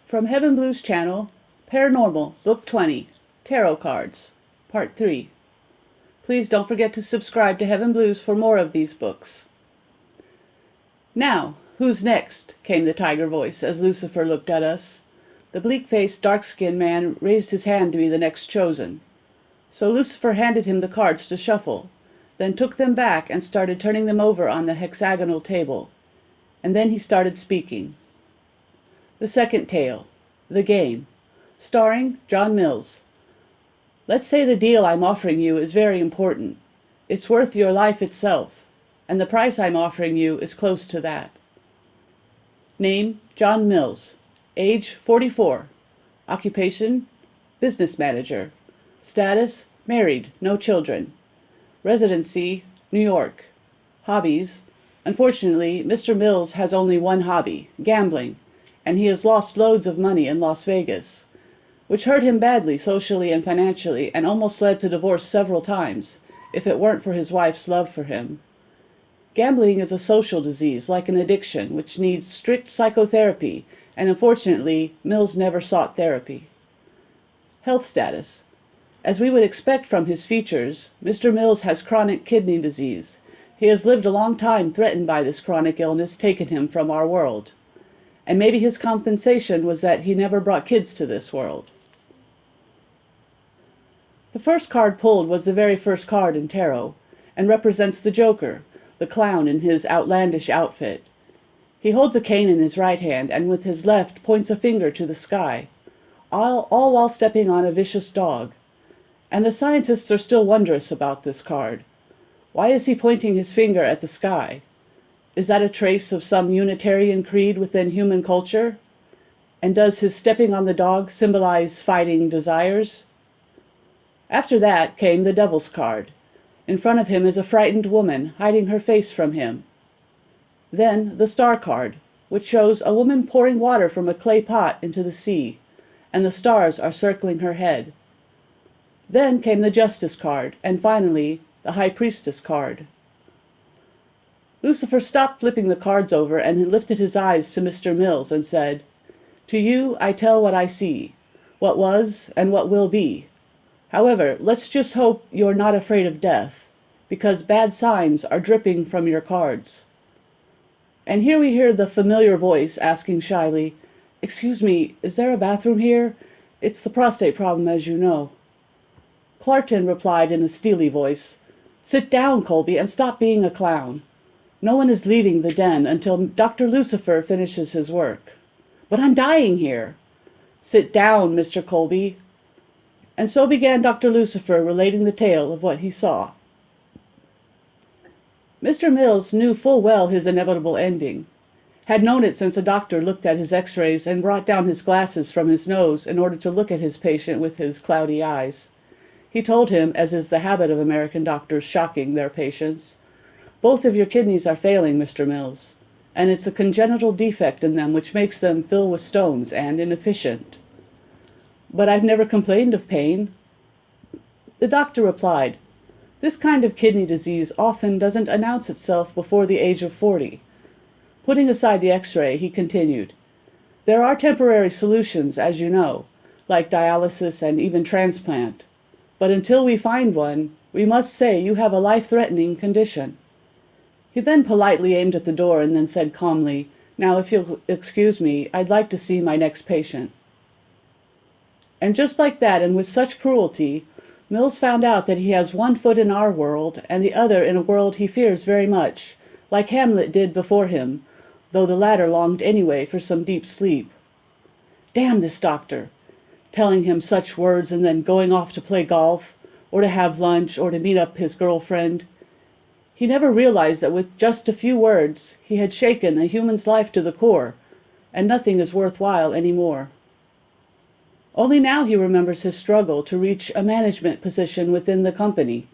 From Heaven Blues Channel, Paranormal, Book 20, Tarot Cards, Part 3. Please don't forget to subscribe to Heaven Blues for more of these books. "Now, who's next?" came the tiger voice as Lucifer looked at us. The bleak-faced, dark-skinned man raised his hand to be the next chosen. So Lucifer handed him the cards to shuffle, then took them back and started turning them over on the hexagonal table. And then he started speaking. The second tale, The Game, starring John Mills. Let's say the deal I'm offering you is very important. It's worth your life itself, and the price I'm offering you is close to that. Name, John Mills. Age, 44. Occupation, business manager. Status, married, no children. Residency, New York. Hobbies, unfortunately, Mr. Mills has only one hobby, gambling, and he has lost loads of money in Las Vegas, which hurt him badly socially and financially and almost led to divorce several times, if it weren't for his wife's love for him. Gambling is a social disease, like an addiction, which needs strict psychotherapy, and unfortunately, Mills never sought therapy. Health status. As we would expect from his features, Mr. Mills has chronic kidney disease. He has lived a long time threatened by this chronic illness taken him from our world. And maybe his compensation was that he never brought kids to this world. The first card pulled was the very first card in tarot, and represents the Joker, the clown in his outlandish outfit. He holds a cane in his right hand, and with his left points a finger to the sky, all while stepping on a vicious dog. And the scientists are still wondrous about this card. Why is he pointing his finger at the sky? Is that a trace of some Unitarian creed within human culture? And does his stepping on the dog symbolize fighting desires? After that came the Devil's card. In front of him is a frightened woman, hiding her face from him. Then the Star card, which shows a woman pouring water from a clay pot into the sea, and the stars are circling her head. Then came the Justice card, and finally, the High Priestess card. Lucifer stopped flipping the cards over and lifted his eyes to Mr. Mills and said, "To you I tell what I see, what was and what will be. However, let's just hope you're not afraid of death, because bad signs are dripping from your cards." And here we hear the familiar voice asking shyly, "Excuse me, is there a bathroom here? It's the prostate problem, as you know." Clarton replied in a steely voice, "Sit down, Colby, and stop being a clown. No one is leaving the den until Dr. Lucifer finishes his work." "But I'm dying here." "Sit down, Mr. Colby." And so began Dr. Lucifer relating the tale of what he saw. Mr. Mills knew full well his inevitable ending, had known it since a doctor looked at his x-rays and brought down his glasses from his nose in order to look at his patient with his cloudy eyes. He told him, as is the habit of American doctors shocking their patients, "Both of your kidneys are failing, Mr. Mills, and it's a congenital defect in them which makes them fill with stones and inefficient." "But I've never complained of pain." The doctor replied, "This kind of kidney disease often doesn't announce itself before the age of 40. Putting aside the x-ray, he continued, "There are temporary solutions, as you know, like dialysis and even transplant. But until we find one, we must say you have a life-threatening condition." He then politely aimed at the door and then said calmly, "Now, if you'll excuse me, I'd like to see my next patient." And just like that, and with such cruelty, Mills found out that he has one foot in our world and the other in a world he fears very much, like Hamlet did before him, though the latter longed anyway for some deep sleep. Damn this doctor, telling him such words and then going off to play golf, or to have lunch, or to meet up his girlfriend. He never realized that with just a few words he had shaken a human's life to the core, and nothing is worthwhile any more. Only now he remembers his struggle to reach a management position within the company,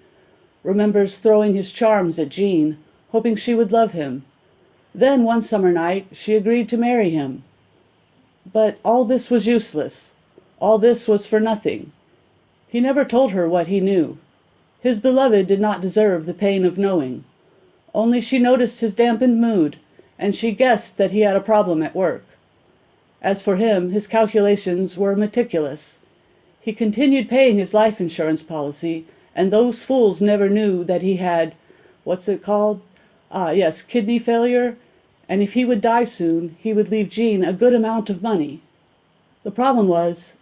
remembers throwing his charms at Jean, hoping she would love him. Then one summer night she agreed to marry him. But all this was useless. All this was for nothing. He never told her what he knew. His beloved did not deserve the pain of knowing. Only she noticed his dampened mood, and she guessed that he had a problem at work. As for him, his calculations were meticulous. He continued paying his life insurance policy, and those fools never knew that he had, what's it called? Yes, kidney failure, and if he would die soon, he would leave Jean a good amount of money. The problem was,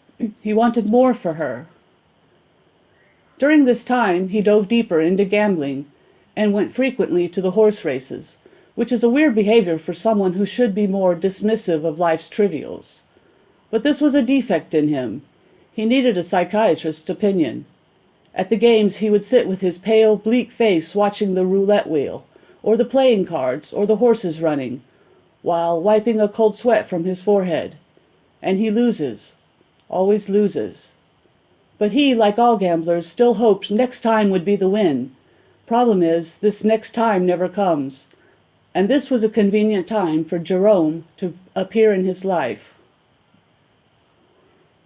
he wanted more for her. During this time, he dove deeper into gambling and went frequently to the horse races, which is a weird behavior for someone who should be more dismissive of life's trivials. But this was a defect in him. He needed a psychiatrist's opinion. At the games, he would sit with his pale, bleak face watching the roulette wheel, or the playing cards, or the horses running, while wiping a cold sweat from his forehead. And he loses, always loses. But he, like all gamblers, still hoped next time would be the win. Problem is, this next time never comes. And this was a convenient time for Jerome to appear in his life.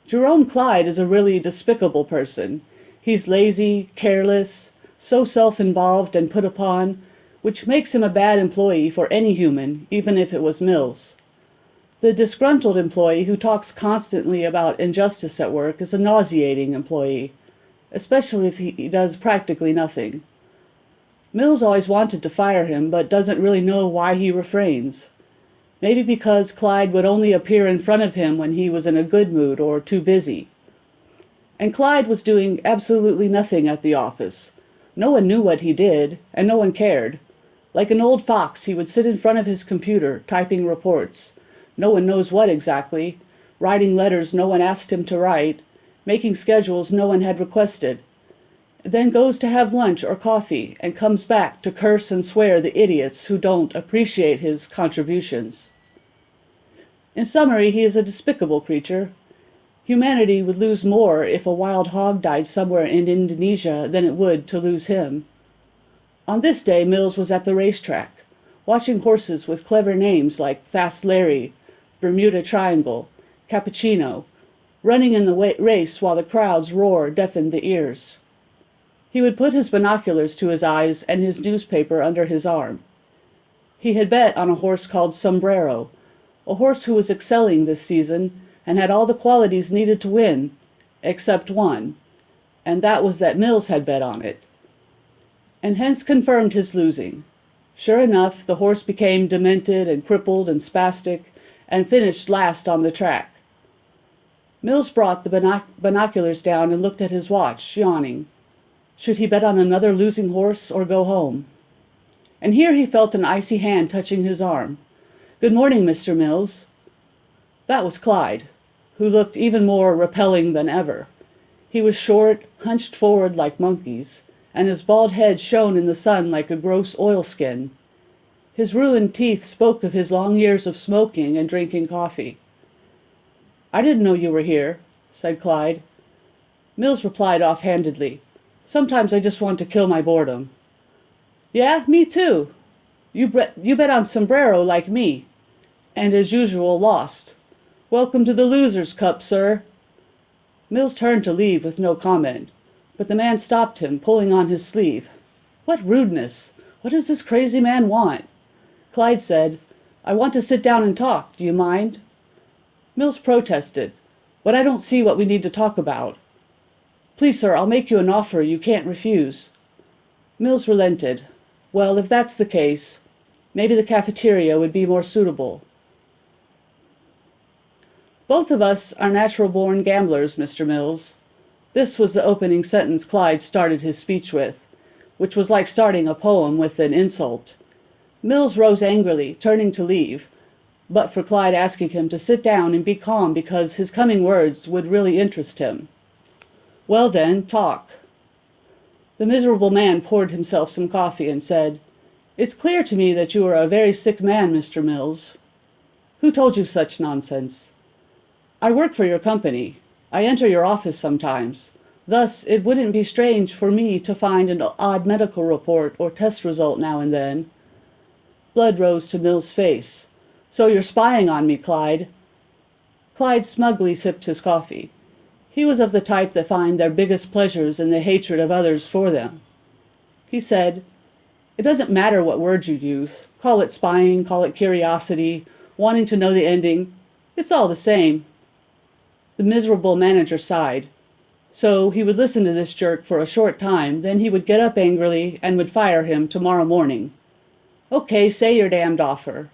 Jerome Clyde is a really despicable person. He's lazy, careless, so self-involved and put upon, which makes him a bad employee for any human, even if it was Mills. The disgruntled employee who talks constantly about injustice at work is a nauseating employee, especially if he does practically nothing. Mills always wanted to fire him, but doesn't really know why he refrains. Maybe because Clyde would only appear in front of him when he was in a good mood or too busy. And Clyde was doing absolutely nothing at the office. No one knew what he did, and no one cared. Like an old fox, he would sit in front of his computer, typing reports. No one knows what exactly, writing letters no one asked him to write, making schedules no one had requested. Then goes to have lunch or coffee, and comes back to curse and swear the idiots who don't appreciate his contributions. In summary, he is a despicable creature. Humanity would lose more if a wild hog died somewhere in Indonesia than it would to lose him. On this day, Mills was at the racetrack, watching horses with clever names like Fast Larry, Bermuda Triangle, Cappuccino, running in the race while the crowd's roar deafened the ears. He would put his binoculars to his eyes and his newspaper under his arm. He had bet on a horse called Sombrero, a horse who was excelling this season and had all the qualities needed to win, except one, and that was that Mills had bet on it, and hence confirmed his losing. Sure enough, the horse became demented and crippled and spastic, and finished last on the track. Mills brought the binoculars down and looked at his watch, yawning. Should he bet on another losing horse or go home? And here he felt an icy hand touching his arm. "Good morning, Mr. Mills." That was Clyde, who looked even more repelling than ever. He was short, hunched forward like monkeys, and his bald head shone in the sun like a gross oilskin. His ruined teeth spoke of his long years of smoking and drinking coffee. "I didn't know you were here," said Clyde. Mills replied offhandedly, "Sometimes I just want to kill my boredom." "Yeah, me too. You bet on Sombrero like me, and as usual lost. Welcome to the Losers' Cup, sir." Mills turned to leave with no comment, but the man stopped him, pulling on his sleeve. "What rudeness! What does this crazy man want?" Clyde said, "I want to sit down and talk. Do you mind?" Mills protested, "But I don't see what we need to talk about." "Please, sir, I'll make you an offer you can't refuse." Mills relented. "Well, if that's the case, maybe the cafeteria would be more suitable." "Both of us are natural-born gamblers, Mr. Mills." This was the opening sentence Clyde started his speech with, which was like starting a poem with an insult. Mills rose angrily, turning to leave, but for Clyde asking him to sit down and be calm because his coming words would really interest him. "Well then, talk." The miserable man poured himself some coffee and said, "It's clear to me that you are a very sick man, Mr. Mills." "Who told you such nonsense?" "I work for your company. I enter your office sometimes. Thus, it wouldn't be strange for me to find an odd medical report or test result now and then." Blood rose to Mills' face. "So you're spying on me, Clyde." Clyde smugly sipped his coffee. He was of the type that find their biggest pleasures in the hatred of others for them. He said, "It doesn't matter what word you use. Call it spying, call it curiosity, wanting to know the ending. It's all the same. The miserable manager sighed. So he would listen to this jerk for a short time, then he would get up angrily and would fire him tomorrow morning. Okay, say your damned offer.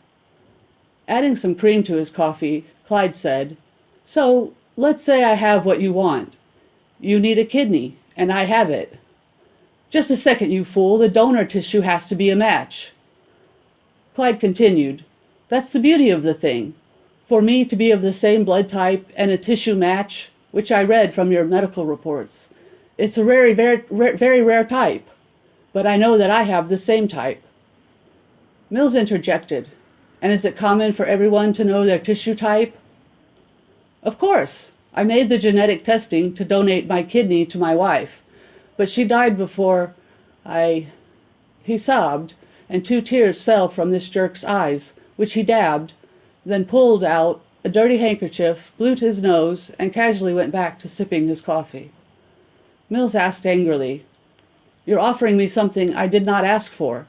Adding some cream to his coffee, Clyde said, So, let's say I have what you want. You need a kidney, and I have it. Just a second, you fool, the donor tissue has to be a match. Clyde continued, That's the beauty of the thing. For me to be of the same blood type and a tissue match, which I read from your medical reports. It's a very rare type, but I know that I have the same type. Mills interjected, And is it common for everyone to know their tissue type? Of course. I made the genetic testing to donate my kidney to my wife, but she died before He sobbed, and 2 tears fell from this jerk's eyes, which he dabbed, then pulled out a dirty handkerchief, blew to his nose, and casually went back to sipping his coffee. Mills asked angrily, You're offering me something I did not ask for.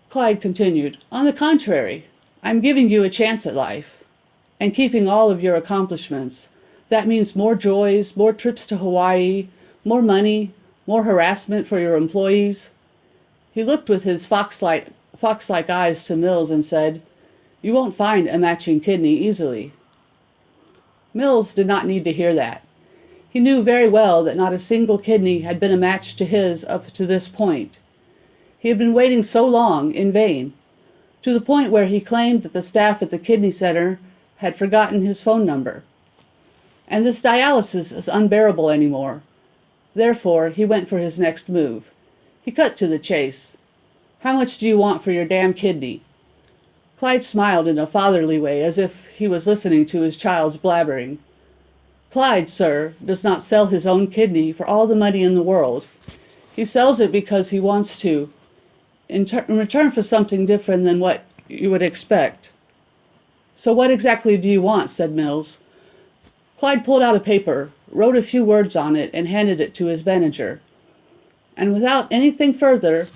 Clyde continued, On the contrary, I'm giving you a chance at life, and keeping all of your accomplishments. That means more joys, more trips to Hawaii, more money, more harassment for your employees. He looked with his fox-like eyes to Mills and said, You won't find a matching kidney easily. Mills did not need to hear that. He knew very well that not a single kidney had been a match to his up to this point. He had been waiting so long in vain, to the point where he claimed that the staff at the kidney center had forgotten his phone number. And this dialysis is unbearable anymore. Therefore, he went for his next move. He cut to the chase. How much do you want for your damn kidney? Clyde smiled in a fatherly way, as if he was listening to his child's blabbering. Clyde, sir, does not sell his own kidney for all the money in the world. He sells it because he wants to, in return for something different than what you would expect. So what exactly do you want? Said Mills. Clyde pulled out a paper, wrote a few words on it, and handed it to his manager. And without anything further,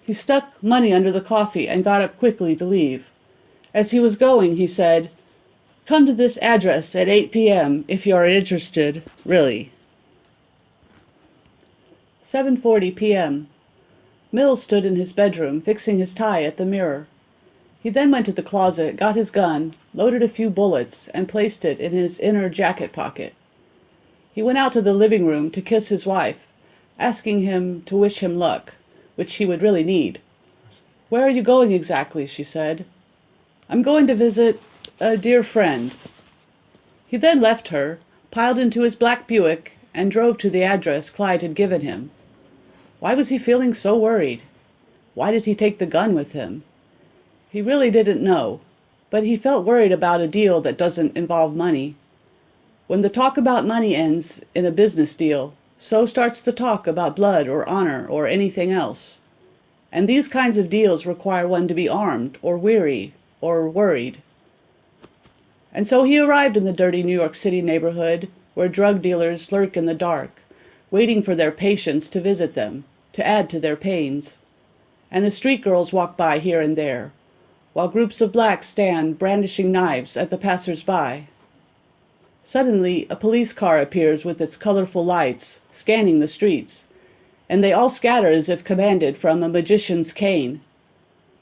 he stuck money under the coffee and got up quickly to leave. As he was going, he said, Come to this address at 8 p.m. if you are interested, really. 7:40 p.m. Mills stood in his bedroom, fixing his tie at the mirror. He then went to the closet, got his gun, loaded a few bullets, and placed it in his inner jacket pocket. He went out to the living room to kiss his wife, asking him to wish him luck, which he would really need. Where are you going exactly? She said. I'm going to visit a dear friend. He then left her, piled into his black Buick, and drove to the address Clyde had given him. Why was he feeling so worried? Why did he take the gun with him? He really didn't know, but he felt worried about a deal that doesn't involve money. When the talk about money ends in a business deal, so starts the talk about blood or honor or anything else. And these kinds of deals require one to be armed or weary or worried. And so he arrived in the dirty New York City neighborhood where drug dealers lurk in the dark, waiting for their patients to visit them, to add to their pains. And the street girls walk by here and there, while groups of blacks stand brandishing knives at the passers-by. Suddenly, a police car appears with its colorful lights, scanning the streets, and they all scatter as if commanded from a magician's cane.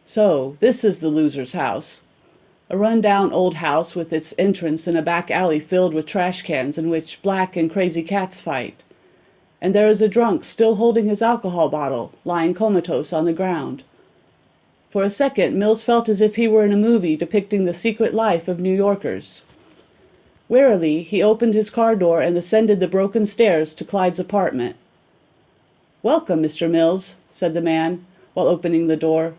So, this is the loser's house. A run-down old house with its entrance in a back alley filled with trash cans in which black and crazy cats fight. And there is a drunk still holding his alcohol bottle, lying comatose on the ground. For a second, Mills felt as if he were in a movie depicting the secret life of New Yorkers. Warily, he opened his car door and ascended the broken stairs to Clyde's apartment. "Welcome, Mr. Mills," said the man, while opening the door.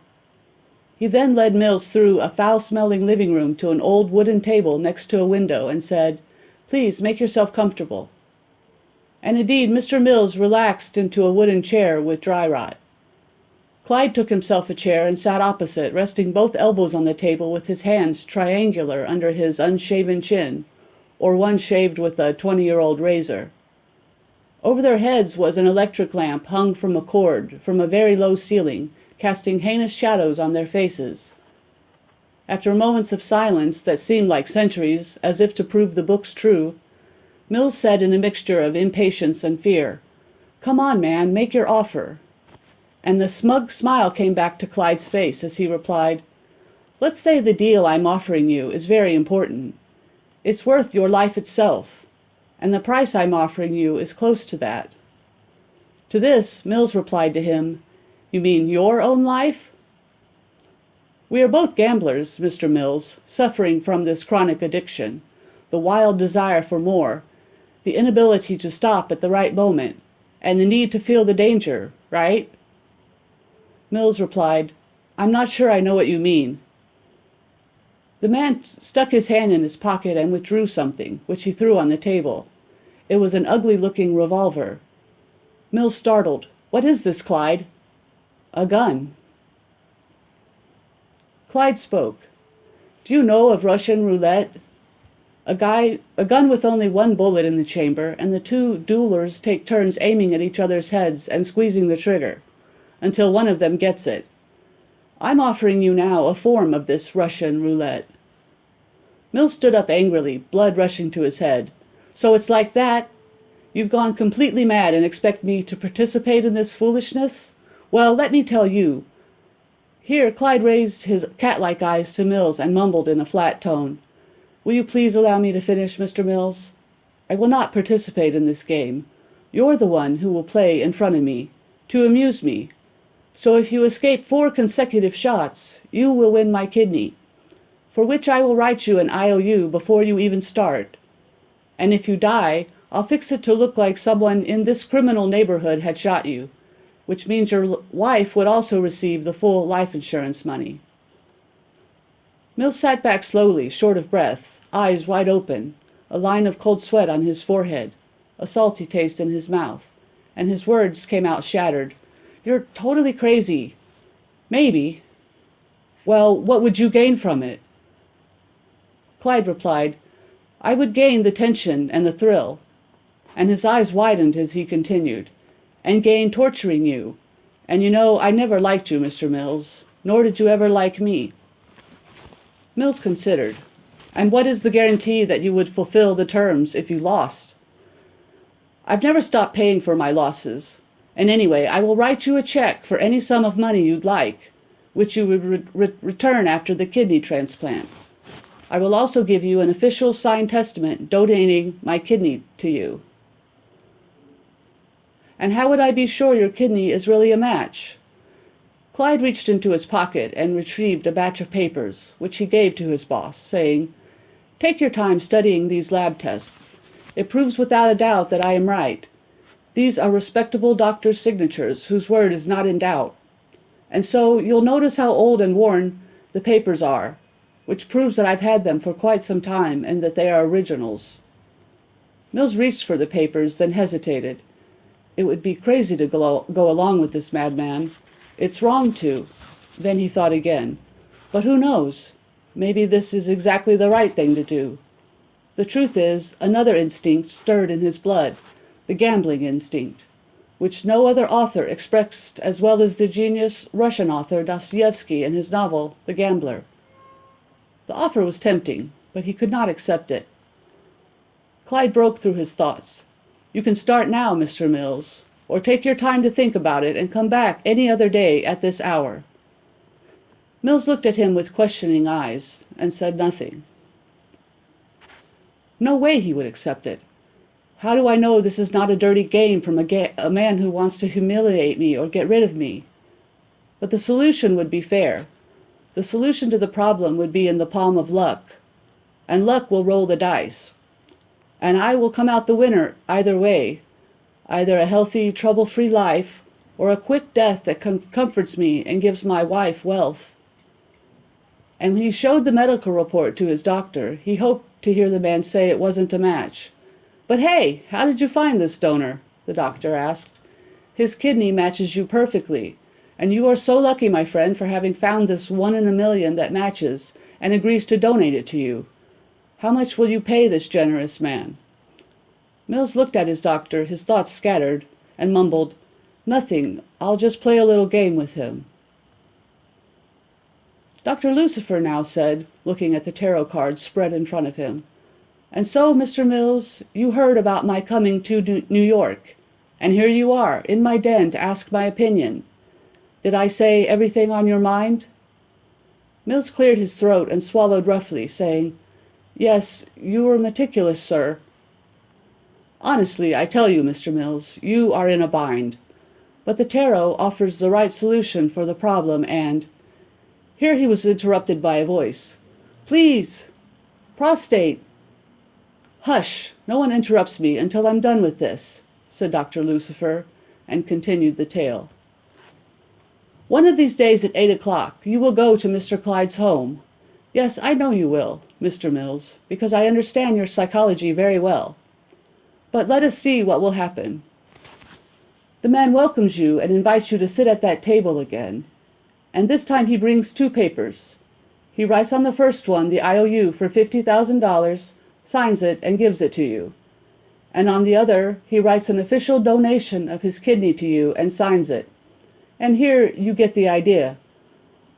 He then led Mills through a foul-smelling living room to an old wooden table next to a window and said, "Please make yourself comfortable." And indeed, Mr. Mills relaxed into a wooden chair with dry rot. Clyde took himself a chair and sat opposite, resting both elbows on the table with his hands triangular under his unshaven chin, or one shaved with a 20-year-old razor. Over their heads was an electric lamp hung from a cord from a very low ceiling, casting heinous shadows on their faces. After moments of silence that seemed like centuries, as if to prove the book's true, Mills said in a mixture of impatience and fear, "Come on, man, make your offer." And the smug smile came back to Clyde's face as he replied, "Let's say the deal I'm offering you is very important. It's worth your life itself, and the price I'm offering you is close to that." To this, Mills replied to him, "You mean your own life?" "We are both gamblers, Mr. Mills, suffering from this chronic addiction, the wild desire for more, the inability to stop at the right moment, and the need to feel the danger, right?" Mills replied, "I'm not sure I know what you mean." The man stuck his hand in his pocket and withdrew something, which he threw on the table. It was an ugly-looking revolver. Mills startled. "What is this, Clyde?" "A gun." Clyde spoke. "Do you know of Russian roulette? A gun with only one bullet in the chamber, and the two duelers take turns aiming at each other's heads and squeezing the trigger, until one of them gets it. I'm offering you now a form of this Russian roulette." Mills stood up angrily, blood rushing to his head. "So it's like that? You've gone completely mad and expect me to participate in this foolishness? Well, let me tell you." Here Clyde raised his cat-like eyes to Mills and mumbled in a flat tone, "Will you please allow me to finish, Mr. Mills? I will not participate in this game. You're the one who will play in front of me, to amuse me. So if you escape 4 consecutive shots, you will win my kidney, for which I will write you an IOU before you even start. And if you die, I'll fix it to look like someone in this criminal neighborhood had shot you, which means your wife would also receive the full life insurance money." Mills sat back slowly, short of breath, eyes wide open, a line of cold sweat on his forehead, a salty taste in his mouth, and his words came out shattered. "You're totally crazy." "Maybe." "Well, what would you gain from it?" Clyde replied, "I would gain the tension and the thrill," and his eyes widened as he continued, "and gain torturing you. And you know, I never liked you, Mr. Mills, nor did you ever like me." Mills considered. "And what is the guarantee that you would fulfill the terms if you lost?" "I've never stopped paying for my losses. And anyway, I will write you a check for any sum of money you'd like, which you would return after the kidney transplant. I will also give you an official signed testament donating my kidney to you." "And how would I be sure your kidney is really a match?" Clyde reached into his pocket and retrieved a batch of papers, which he gave to his boss, saying, "Take your time studying these lab tests. It proves without a doubt that I am right. These are respectable doctors' signatures whose word is not in doubt. And so you'll notice how old and worn the papers are, which proves that I've had them for quite some time and that they are originals." Mills reached for the papers, then hesitated. It would be crazy to go along with this madman. It's wrong to. Then he thought again. But who knows? Maybe this is exactly the right thing to do. The truth is, another instinct stirred in his blood, the gambling instinct, which no other author expressed as well as the genius Russian author Dostoevsky in his novel, The Gambler. The offer was tempting, but he could not accept it. Clyde broke through his thoughts. "You can start now, Mr. Mills, or take your time to think about it and come back any other day at this hour." Mills looked at him with questioning eyes and said nothing. No way he would accept it. How do I know this is not a dirty game from a man who wants to humiliate me or get rid of me? But the solution would be fair. The solution to the problem would be in the palm of luck, and luck will roll the dice. And I will come out the winner either way, either a healthy, trouble-free life or a quick death that comforts me and gives my wife wealth. And when he showed the medical report to his doctor, he hoped to hear the man say it wasn't a match. "But hey, how did you find this donor?" the doctor asked. "His kidney matches you perfectly, and you are so lucky, my friend, for having found this 1 in a million that matches and agrees to donate it to you. How much will you pay this generous man?" Mills looked at his doctor, his thoughts scattered, and mumbled, "Nothing. I'll just play a little game with him." Dr. Lucifer now said, looking at the tarot cards spread in front of him, "And so, Mr. Mills, you heard about my coming to New York, and here you are, in my den to ask my opinion. Did I say everything on your mind?" Mills cleared his throat and swallowed roughly, saying, "Yes, you were meticulous, sir." "Honestly, I tell you, Mr. Mills, you are in a bind. But the tarot offers the right solution for the problem, and—" Here he was interrupted by a voice. "Please! Prostate!" "Hush! No one interrupts me until I'm done with this," said Dr. Lucifer, and continued the tale. "One of these days at 8 o'clock you will go to Mr. Clyde's home. Yes, I know you will, Mr. Mills, because I understand your psychology very well. But let us see what will happen. The man welcomes you and invites you to sit at that table again, and this time he brings 2 papers. He writes on the first one the IOU for $50,000, signs it, and gives it to you. And on the other he writes an official donation of his kidney to you and signs it. And here you get the idea.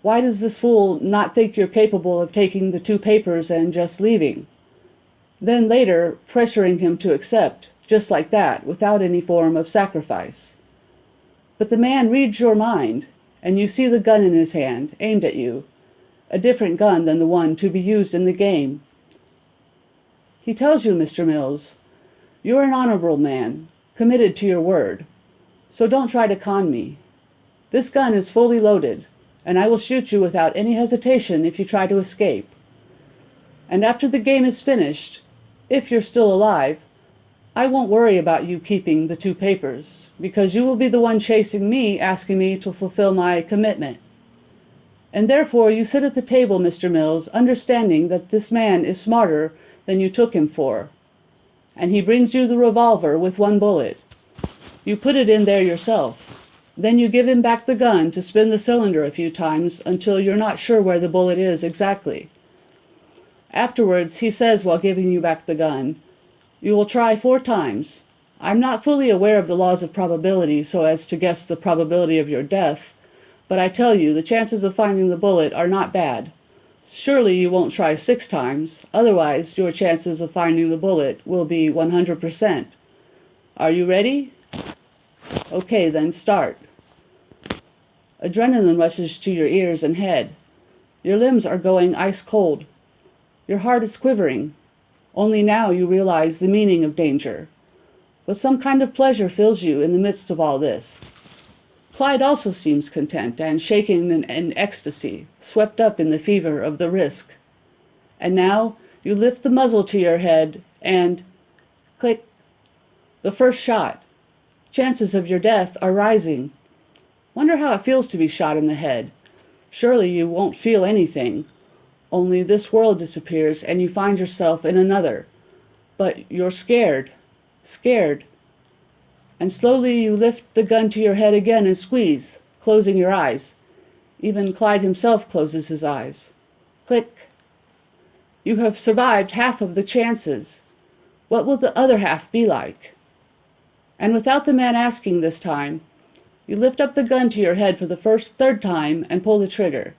Why does this fool not think you're capable of taking the 2 papers and just leaving? Then later, pressuring him to accept, just like that, without any form of sacrifice. But the man reads your mind, and you see the gun in his hand, aimed at you, a different gun than the one to be used in the game. He tells you, Mr. Mills, you're an honorable man, committed to your word, so don't try to con me. This gun is fully loaded, and I will shoot you without any hesitation if you try to escape. And after the game is finished, if you're still alive, I won't worry about you keeping the 2 papers, because you will be the one chasing me, asking me to fulfill my commitment. And therefore you sit at the table, Mr. Mills, understanding that this man is smarter than you took him for. And he brings you the revolver with 1 bullet. You put it in there yourself. Then you give him back the gun to spin the cylinder a few times until you're not sure where the bullet is exactly. Afterwards, he says while giving you back the gun, "You will try 4 times. I'm not fully aware of the laws of probability so as to guess the probability of your death, but I tell you the chances of finding the bullet are not bad. Surely you won't try 6 times, otherwise your chances of finding the bullet will be 100%. Are you ready? Okay, then start." Adrenaline rushes to your ears and head. Your limbs are going ice cold. Your heart is quivering. Only now you realize the meaning of danger. But some kind of pleasure fills you in the midst of all this. Clyde also seems content and shaking in ecstasy, swept up in the fever of the risk. And now you lift the muzzle to your head and click, the first shot. Chances of your death are rising. Wonder how it feels to be shot in the head. Surely you won't feel anything. Only this world disappears and you find yourself in another. But you're scared. And slowly you lift the gun to your head again and squeeze, closing your eyes. Even Clyde himself closes his eyes. Click. You have survived half of the chances. What will the other half be like? And without the man asking this time, you lift up the gun to your head for the third time and pull the trigger.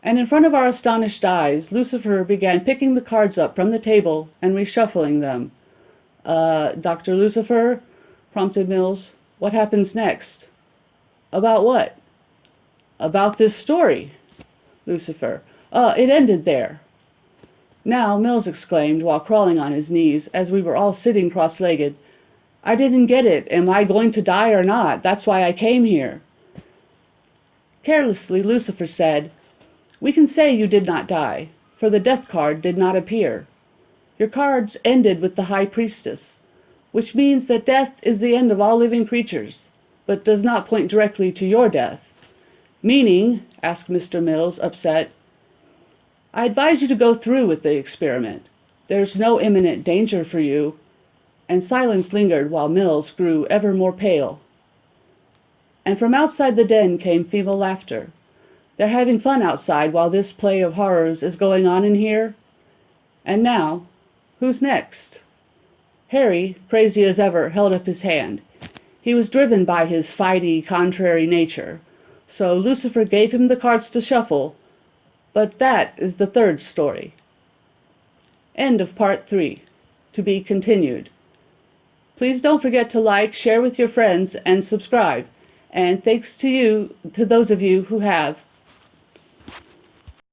And in front of our astonished eyes, Lucifer began picking the cards up from the table and reshuffling them. Dr. Lucifer, prompted Mills, what happens next? About what? About this story. Lucifer, it ended there. Now, Mills exclaimed while crawling on his knees as we were all sitting cross-legged, I didn't get it. Am I going to die or not? That's why I came here. Carelessly, Lucifer said, we can say you did not die, for the death card did not appear. Your cards ended with the High Priestess, which means that death is the end of all living creatures, but does not point directly to your death. Meaning, asked Mr. Mills, upset, I advise you to go through with the experiment. There's no imminent danger for you. And silence lingered while Mills grew ever more pale. And from outside the den came feeble laughter. They're having fun outside while this play of horrors is going on in here. And now, who's next? Harry, crazy as ever, held up his hand. He was driven by his fighty, contrary nature. So Lucifer gave him the cards to shuffle, but that is the third story. End of part 3. To be continued. Please don't forget to like, share with your friends, and subscribe. And thanks to those of you who have.